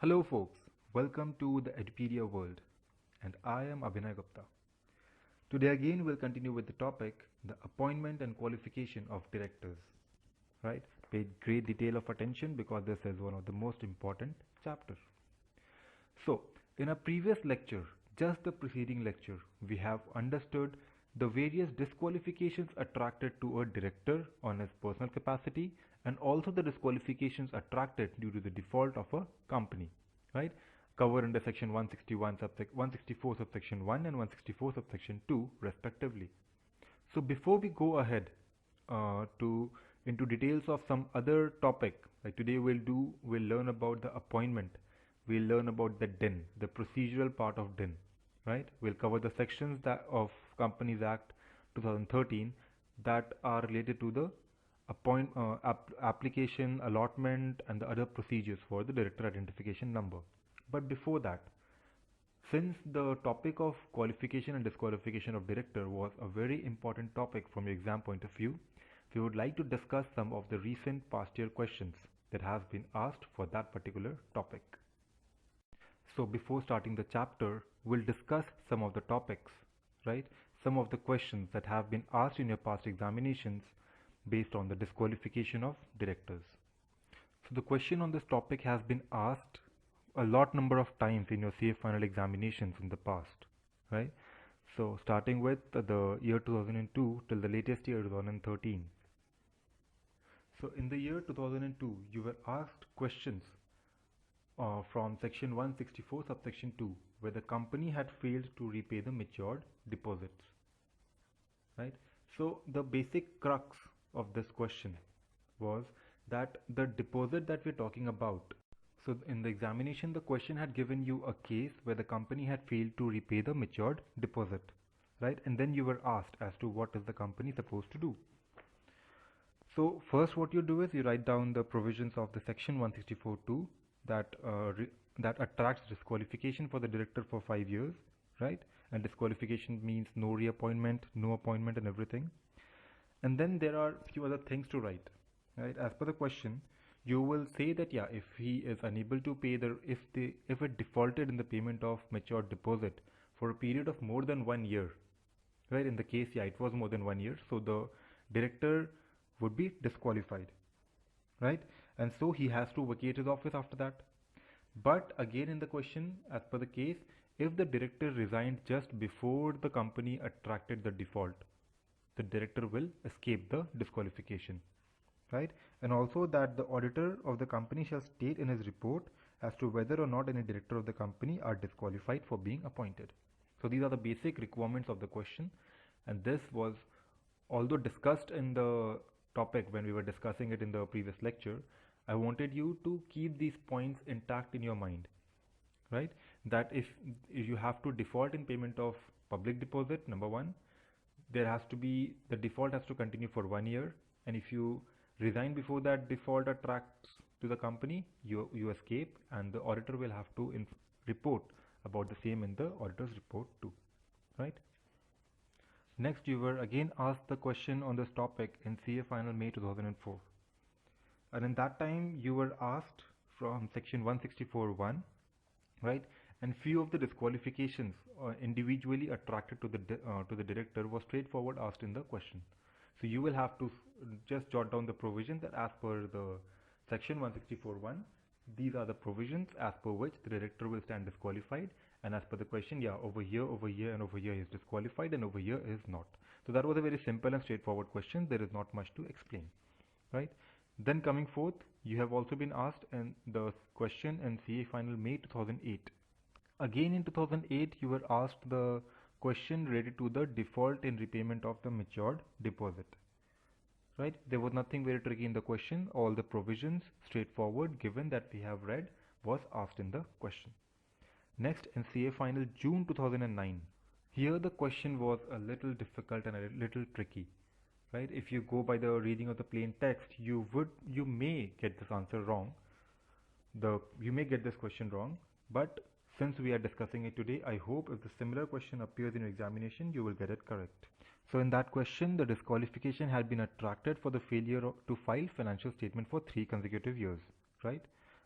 Hello folks, welcome to the Edupedia world and I am Abhinay Gupta. Today again we'll continue with the topic the appointment and qualification of directors. Right? Pay great detail of attention because this is one of the most important chapter. So, in a previous lecture, just the preceding lecture, we have understood the various disqualifications attracted to a director on his personal capacity and also the disqualifications attracted due to the default of a company, right? Covered under section 164 subsection 1 and 164 subsection 2 respectively. So before we go ahead to into details of some other topic, like today we'll learn about the appointment, we'll learn about the DIN, the procedural part of DIN, right? We'll cover the sections that of Companies Act 2013 that are related to the application, allotment, and the other procedures for the director identification number. But before that, since the topic of qualification and disqualification of director was a very important topic from your exam point of view, we would like to discuss some of the recent past year questions that has been asked for that particular topic. So before starting the chapter, we'll discuss some of the topics, right? Some of the questions that have been asked in your past examinations based on the disqualification of directors. So the question on this topic has been asked a lot number of times in your CA final examinations in the past, right? So starting with the year 2002 till the latest year 2013. So in the year 2002, you were asked questions from section 164 subsection 2 where the company had failed to repay the matured deposits, right? So the basic crux of this question was that the deposit that we're talking about, so in the examination the question had given you a case where the company had failed to repay the matured deposit, right? And then you were asked as to what is the company supposed to do. So first what you do is you write down the provisions of the section 164.2 that attracts disqualification for the director for 5 years, right? And disqualification means no reappointment, no appointment and everything. And then there are few other things to write, right? As per the question, you will say that yeah, if he is unable to pay if it defaulted in the payment of matured deposit for a period of more than 1 year, right? In the case, yeah, it was more than 1 year, so the director would be disqualified, right? And so he has to vacate his office after that. But again in the question, as per the case, if the director resigned just before the company attracted the default, the director will escape the disqualification, right? And also that the auditor of the company shall state in his report as to whether or not any director of the company are disqualified for being appointed. So these are the basic requirements of the question, and this was although discussed in the topic when we were discussing it in the previous lecture. I wanted you to keep these points intact in your mind, right? That if you have to default in payment of public deposit, number one, there has to be, the default has to continue for 1 year, and if you resign before that default attracts to the company, you escape, and the auditor will have to report about the same in the auditor's report too, right? Next, you were again asked the question on this topic in CA Final May 2004. And in that time, you were asked from section 164.1, right? And few of the disqualifications individually attracted to the director was straightforward asked in the question. So you will have to just jot down the provisions that as per the section 164.1, these are the provisions as per which the director will stand disqualified, and as per the question, yeah, over here and over here is disqualified and over here is not. So that was a very simple and straightforward question. There is not much to explain, right? Then coming forth, you have also been asked in the question in CA Final May 2008. Again in 2008, you were asked the question related to the default in repayment of the matured deposit, right? There was nothing very tricky in the question. All the provisions straightforward given that we have read was asked in the question. Next, in CA Final June 2009, here the question was a little difficult and a little tricky, right? If you go by the reading of the plain text, you may get this answer wrong. You may get this question wrong, but since we are discussing it today, I hope if the similar question appears in your examination, you will get it correct. So in that question, the disqualification had been attracted for the failure to file financial statement for 3 consecutive years, right?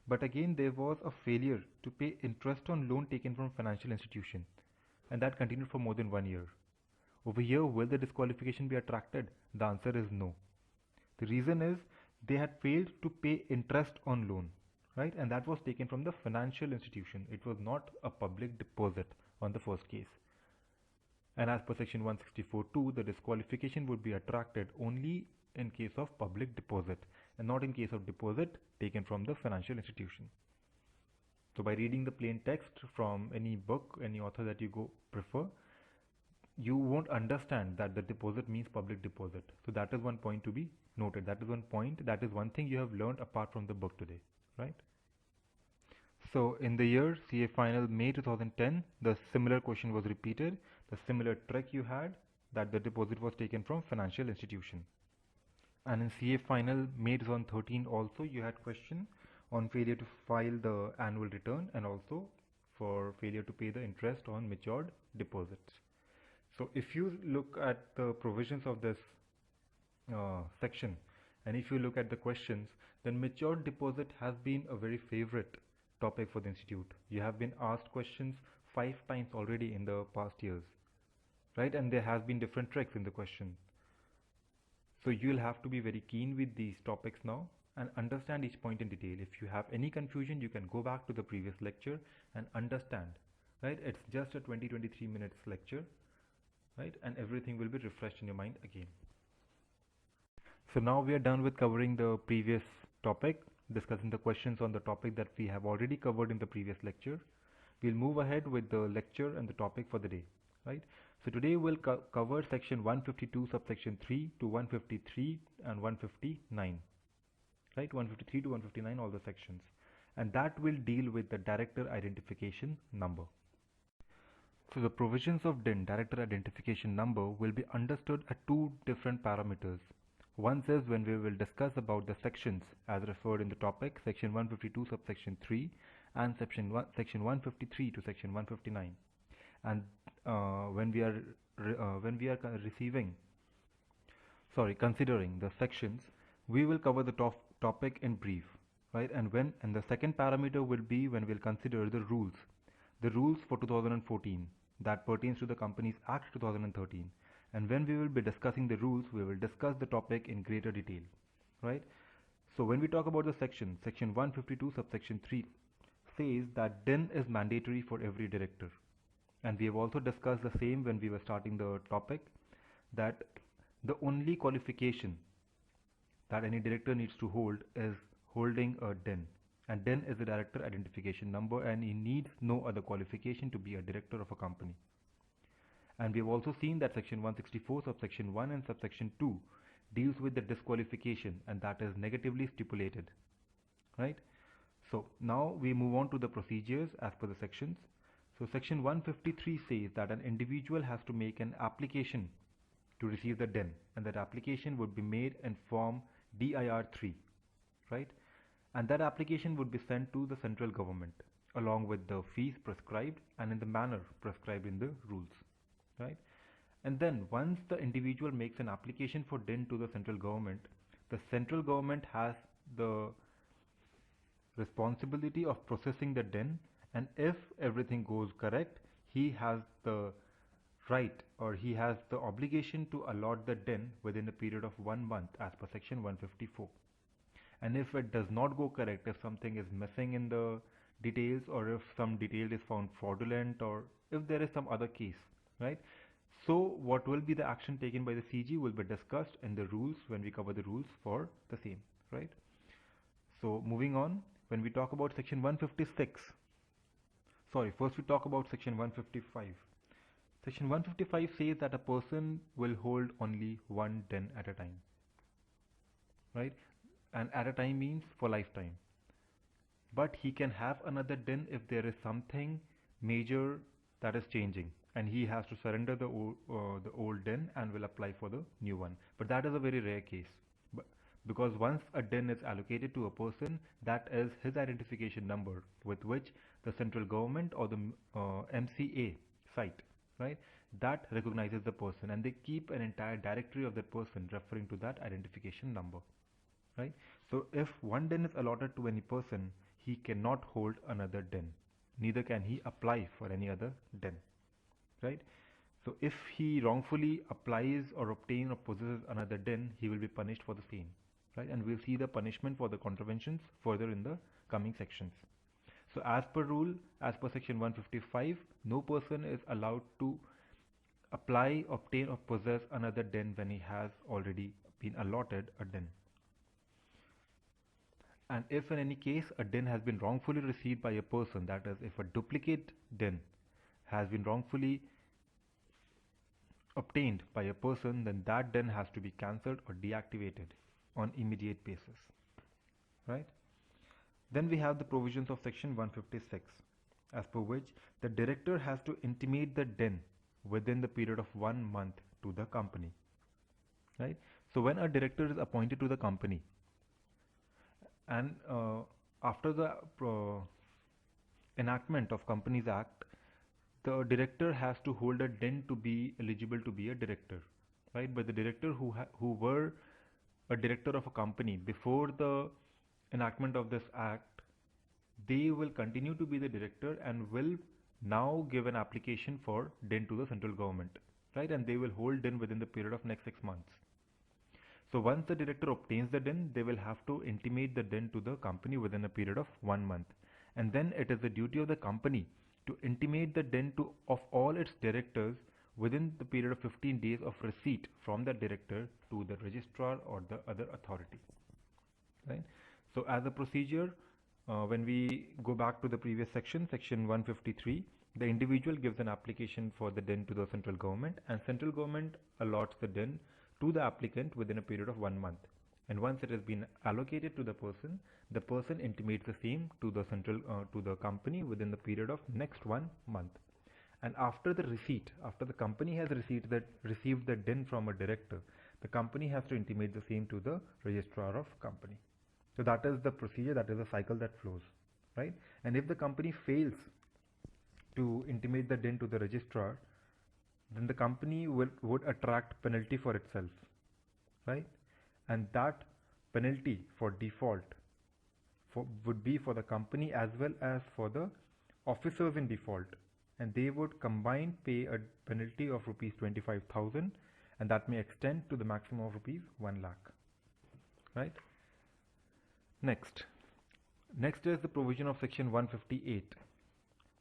But again, there was a failure to pay interest on loan taken from financial institution, and that continued for more than 1 year. Over here, will the disqualification be attracted? The answer is no. The reason is they had failed to pay interest on loan, right? And that was taken from the financial institution. It was not a public deposit on the first case. And as per section 164(2), the disqualification would be attracted only in case of public deposit and not in case of deposit taken from the financial institution. So by reading the plain text from any book, any author that you prefer, you won't understand that the deposit means public deposit. So that is one point to be noted. That is one thing you have learned apart from the book today, right? So in the year CA final May 2010, the similar question was repeated. The similar trick you had, that the deposit was taken from financial institution. And in CA final May 2013 also, you had question on failure to file the annual return and also for failure to pay the interest on matured deposits. So if you look at the provisions of this section and if you look at the questions, then matured deposit has been a very favorite topic for the institute. You have been asked questions 5 times already in the past years, right? And there has been different tricks in the question. So you'll have to be very keen with these topics now and understand each point in detail. If you have any confusion, you can go back to the previous lecture and understand, right? It's just a 20-23 minutes lecture, right? And everything will be refreshed in your mind again. So now we are done with covering the previous topic, discussing the questions on the topic that we have already covered in the previous lecture. We'll move ahead with the lecture and the topic for the day, right? So today we'll cover section 152 subsection 3 to 153 and 159, right? 153 to 159, all the sections, and that will deal with the director identification number. So the provisions of DIN, director identification number, will be understood at two different parameters. One is when we will discuss about the sections as referred in the topic, section 152 subsection 3 and section 153 to section 159. And when we are considering the sections, we will cover the topic in brief, right? And the second parameter will be when we'll consider the rules for 2014 that pertains to the Companies Act 2013. And when we will be discussing the rules, we will discuss the topic in greater detail, right? So when we talk about the section 152 subsection 3 says that DIN is mandatory for every director. And we have also discussed the same when we were starting the topic, that the only qualification that any director needs to hold is holding a DIN. And DIN is the director identification number, and he needs no other qualification to be a director of a company. And we have also seen that section 164 subsection 1 and subsection 2 deals with the disqualification, and that is negatively stipulated, right? So now we move on to the procedures as per the sections. So section 153 says that an individual has to make an application to receive the DIN, and that application would be made in form DIR3, right? And that application would be sent to the central government along with the fees prescribed and in the manner prescribed in the rules, right? And then once the individual makes an application for DIN to the central government has the responsibility of processing the DIN, and if everything goes correct, he has the right, or he has the obligation to allot the DIN within a period of 1 month as per section 154. And if it does not go correct, if something is missing in the details, or if some detail is found fraudulent, or if there is some other case, right? So what will be the action taken by the CG will be discussed in the rules when we cover the rules for the same, right? So moving on, when we talk about section 156, first we talk about section 155. Section 155 says that a person will hold only one DIN at a time, right? And at a time means for lifetime. But he can have another DIN if there is something major that is changing, and he has to surrender the old DIN and will apply for the new one. But that is a very rare case, because once a DIN is allocated to a person, that is his identification number with which the central government or the MCA site, right, that recognizes the person, and they keep an entire directory of that person referring to that identification number, right? So if one DIN is allotted to any person, he cannot hold another den. Neither can he apply for any other den. Right? So if he wrongfully applies or obtains or possesses another den, he will be punished for the same. Right? And we'll see the punishment for the contraventions further in the coming sections. So as per rule, as per section 155, no person is allowed to apply, obtain or possess another den when he has already been allotted a den. And if in any case a den has been wrongfully received by a person, that is, if a duplicate den has been wrongfully obtained by a person, then that den has to be cancelled or deactivated on immediate basis. Right? Then we have the provisions of section 156, as per which the director has to intimate the den within the period of 1 month to the company. Right? So when a director is appointed to the company, and after the enactment of Companies Act, the director has to hold a den to be eligible to be a director, right? But the director who were a director of a company before the enactment of this act, they will continue to be the director and will now give an application for den to the central government, right? And they will hold den within the period of next 6 months. So once the director obtains the den, they will have to intimate the den to the company within a period of 1 month. And then it is the duty of the company to intimate the den of all its directors within the period of 15 days of receipt from the director to the registrar or the other authority. Right? So as a procedure, when we go back to the previous section, section 153, the individual gives an application for the den to the central government, and central government allots the den to the applicant within a period of 1 month. And once it has been allocated to the person intimates the same to the to the company within the period of next 1 month. And after the receipt, after the company has received the den from a director, the company has to intimate the same to the registrar of company. So that is the procedure, that is the cycle that flows, right? And if the company fails to intimate the den to the registrar, then the company would attract penalty for itself, right? And that penalty for default would be for the company as well as for the officers in default, and they would combined pay a penalty of rupees 25,000, and that may extend to the maximum of rupees 1 lakh, right? Next is the provision of section 158.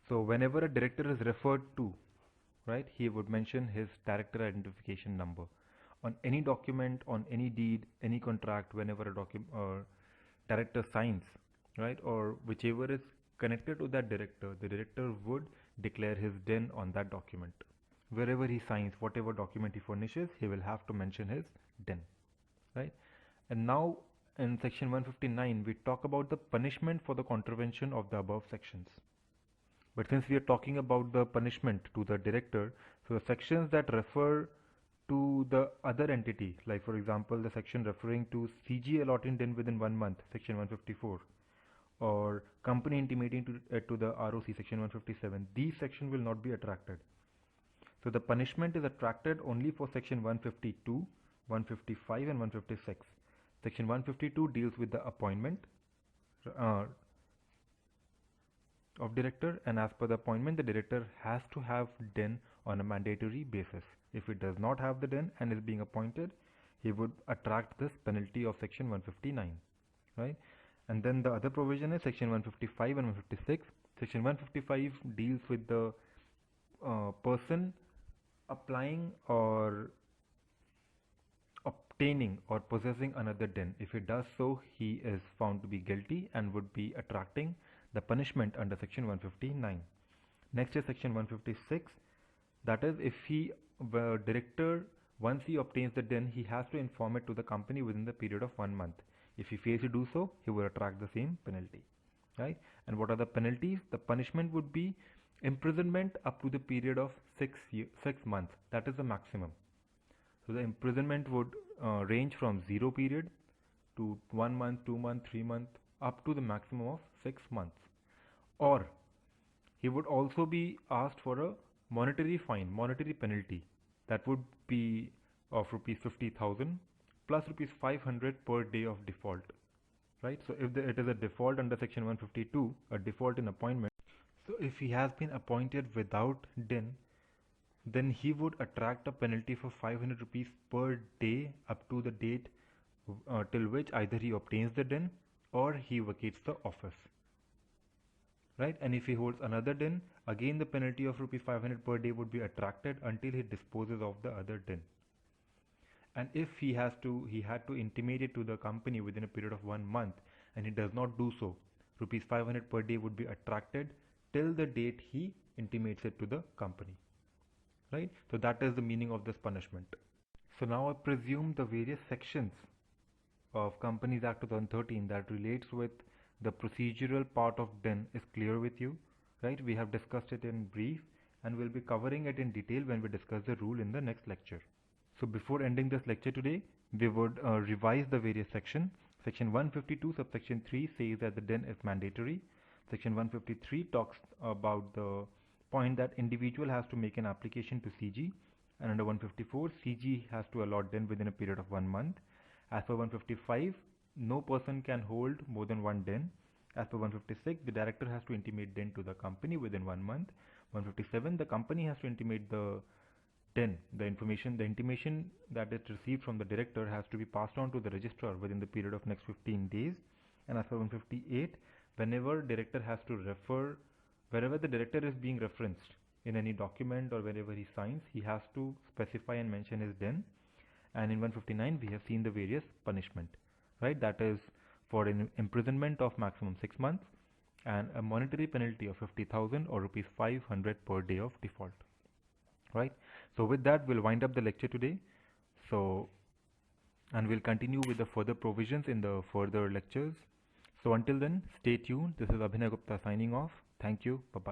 So whenever a director is referred to, right, he would mention his director identification number on any document, on any deed, any contract. Whenever a director signs, right, or whichever is connected to that director, the director would declare his den on that document. Wherever he signs, whatever document he furnishes, he will have to mention his den, right? And now in section 159, we talk about the punishment for the contravention of the above sections. But since we are talking about the punishment to the director, so the sections that refer to the other entity, like for example the section referring to CG allotting den within 1 month, section 154, or company intimating to the ROC, section 157, these sections will not be attracted. So the punishment is attracted only for section 152, 155 and 156. Section 152 deals with the appointment of director, and as per the appointment, the director has to have den on a mandatory basis. If he does not have the den and is being appointed, he would attract this penalty of section 159, right? And then the other provision is section 155 and 156. Section 155 deals with the person applying or obtaining or possessing another den. If he does so, he is found to be guilty and would be attracting the punishment under section 159. Next is section 156. That is, if the director, once he obtains the den, he has to inform it to the company within the period of 1 month. If he fails to do so, he will attract the same penalty, right? And what are the penalties? The punishment would be imprisonment up to the period of 6 months. That is the maximum. So the imprisonment would range from 0 period to 1 month, 2 months, 3 months, up to the maximum of 6 months. Or he would also be asked for a monetary fine, monetary penalty, that would be of rupees 50,000 plus rupees 500 per day of default, right? So if it is a default under section 152, a default in appointment, so if he has been appointed without DIN, then he would attract a penalty for 500 rupees per day up to the date till which either he obtains the DIN or he vacates the office, right? And if he holds another DIN, again the penalty of rupees 500 per day would be attracted until he disposes of the other DIN. And if he had to intimate it to the company within a period of 1 month, and he does not do so, rupees 500 per day would be attracted till the date he intimates it to the company, right? So that is the meaning of this punishment. So now I presume the various sections of Companies Act 2013 that relates with the procedural part of DIN is clear with you, right? We have discussed it in brief and we'll be covering it in detail when we discuss the rule in the next lecture. So before ending this lecture today, we would revise the various sections. Section 152 subsection 3 says that the DIN is mandatory. Section 153 talks about the point that individual has to make an application to CG, and under 154 CG has to allot DIN within a period of 1 month. As per 155, no person can hold more than one DIN. As per 156, the director has to intimate DIN to the company within 1 month. 157, the company has to intimate the DIN. The intimation that is received from the director has to be passed on to the registrar within the period of next 15 days. And as per 158, whenever the director is being referenced in any document or wherever he signs, he has to specify and mention his DIN. And in 159, we have seen the various punishment, right? That is for an imprisonment of maximum 6 months and a monetary penalty of 50,000 or rupees 500 per day of default, right? So with that, we'll wind up the lecture today. And we'll continue with the further provisions in the further lectures. So until then, stay tuned. This is Abhinay Gupta signing off. Thank you. Bye-bye.